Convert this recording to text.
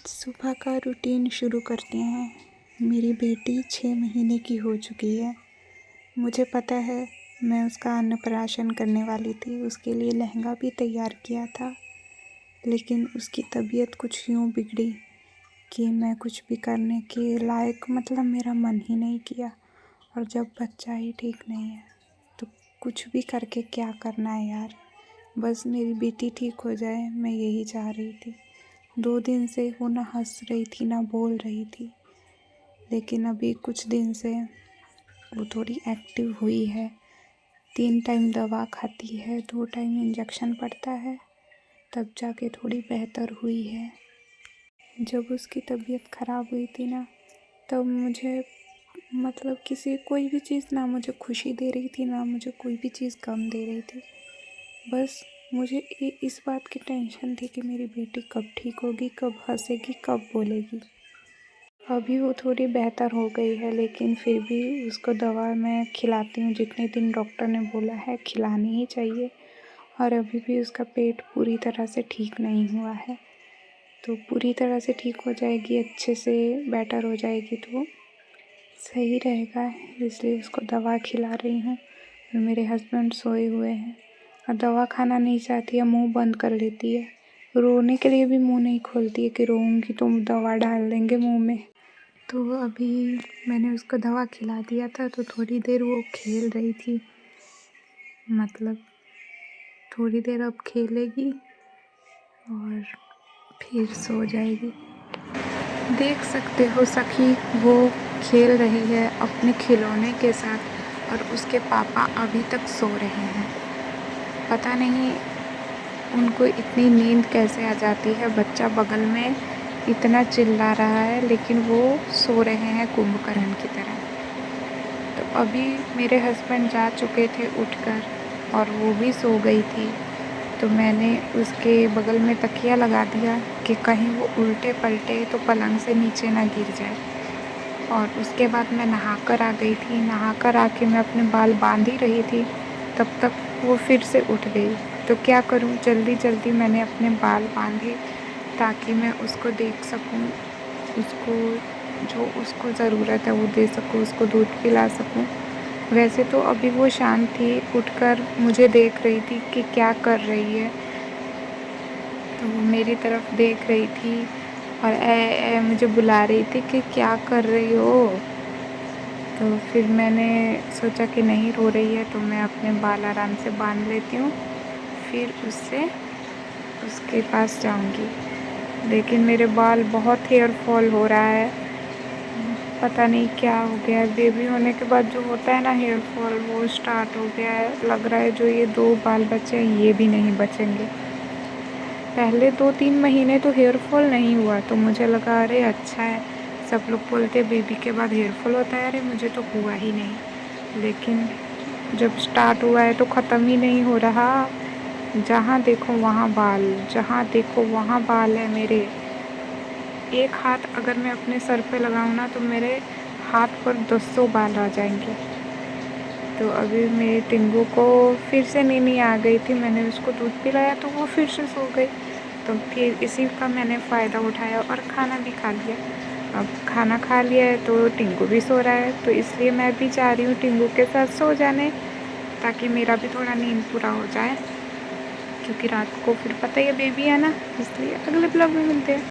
सुबह का रूटीन शुरू करते हैं। मेरी बेटी 6 महीने की हो चुकी है। मुझे पता है मैं उसका अन्नप्राशन करने वाली थी, उसके लिए लहंगा भी तैयार किया था। लेकिन उसकी तबीयत कुछ यूँ बिगड़ी कि मैं कुछ भी करने के लायक मेरा मन ही नहीं किया। और जब बच्चा ही ठीक नहीं है तो कुछ भी करके क्या करना है यार। बस मेरी बेटी ठीक हो जाए, मैं यही चाह रही थी। 2 दिन से वो ना हंस रही थी ना बोल रही थी, लेकिन अभी कुछ दिन से वो थोड़ी एक्टिव हुई है। 3 टाइम दवा खाती है, 2 टाइम इंजेक्शन पड़ता है, तब जाके थोड़ी बेहतर हुई है। जब उसकी तबीयत ख़राब हुई थी ना, तब मुझे कोई भी चीज़ ना मुझे खुशी दे रही थी, ना मुझे कोई भी चीज़ गम दे रही थी। बस मुझे इस बात की टेंशन थी कि मेरी बेटी कब ठीक होगी, कब हंसेगी, कब बोलेगी। अभी वो थोड़ी बेहतर हो गई है, लेकिन फिर भी उसको दवा मैं खिलाती हूँ जितने दिन डॉक्टर ने बोला है खिलानी ही चाहिए। और अभी भी उसका पेट पूरी तरह से ठीक नहीं हुआ है, तो पूरी तरह से ठीक हो जाएगी, अच्छे से बेटर हो जाएगी तो सही रहेगा। इसलिए उसको दवा खिला रही हूँ। और मेरे हस्बैंड सोए हुए हैं और दवा खाना नहीं चाहती है, मुंह बंद कर लेती है। रोने के लिए भी मुंह नहीं खोलती है कि रोऊंगी तो दवा डाल देंगे मुंह में। तो अभी मैंने उसको दवा खिला दिया था, तो थोड़ी देर वो खेल रही थी। थोड़ी देर अब खेलेगी और फिर सो जाएगी। देख सकते हो सखी, वो खेल रही है अपने खिलौने के साथ और उसके पापा अभी तक सो रहे हैं। पता नहीं उनको इतनी नींद कैसे आ जाती है। बच्चा बगल में इतना चिल्ला रहा है, लेकिन वो सो रहे हैं कुंभकर्ण की तरह। तो अभी मेरे हस्बैंड जा चुके थे उठकर और वो भी सो गई थी, तो मैंने उसके बगल में तकिया लगा दिया कि कहीं वो उल्टे पलटे तो पलंग से नीचे ना गिर जाए। और उसके बाद मैं नहाकर आ गई थी। नहाकर आके मैं अपने बाल बांध ही रही थी, तब तक वो फिर से उठ गई। तो क्या करूं, जल्दी जल्दी मैंने अपने बाल बांधे ताकि मैं उसको देख सकूं, उसको जो उसको ज़रूरत है वो दे सकूं, उसको दूध पिला सकूं। वैसे तो अभी वो शांत थी, उठकर मुझे देख रही थी कि क्या कर रही है। तो वो मेरी तरफ देख रही थी और ए मुझे बुला रही थी कि क्या कर रही हो। तो फिर मैंने सोचा कि नहीं रो रही है तो मैं अपने बाल आराम से बांध लेती हूँ, फिर उसके पास जाऊँगी। लेकिन मेरे बाल बहुत हेयर फॉल हो रहा है, पता नहीं क्या हो गया है। बेबी होने के बाद जो होता है ना हेयर फॉल, वो स्टार्ट हो गया है। लग रहा है जो ये 2 बाल बचे हैं ये भी नहीं बचेंगे। पहले 2-3 महीने तो हेयर फॉल नहीं हुआ, तो मुझे लगा अरे अच्छा है, सब लोग बोलते बेबी के बाद हेयर फॉल होता है, अरे मुझे तो हुआ ही नहीं। लेकिन जब स्टार्ट हुआ है तो ख़त्म ही नहीं हो रहा। जहाँ देखो वहाँ बाल, जहाँ देखो वहाँ बाल है मेरे। एक हाथ अगर मैं अपने सर पे लगाऊँ ना तो मेरे हाथ पर 200 बाल आ जाएंगे। तो अभी मेरे टिंगू को फिर से नींद आ गई थी, मैंने उसको दूध पिलाया तो वो फिर से सो गई। तो फिर इसी का मैंने फ़ायदा उठाया और खाना भी खा लिया। अब खाना खा लिया है तो टिंगू भी सो रहा है, तो इसलिए मैं भी चाह रही हूँ टिंगू के साथ सो जाने, ताकि मेरा भी थोड़ा नींद पूरा हो जाए। क्योंकि रात को फिर पता ही है बेबी है ना, इसलिए अगले ब्लॉग में मिलते हैं।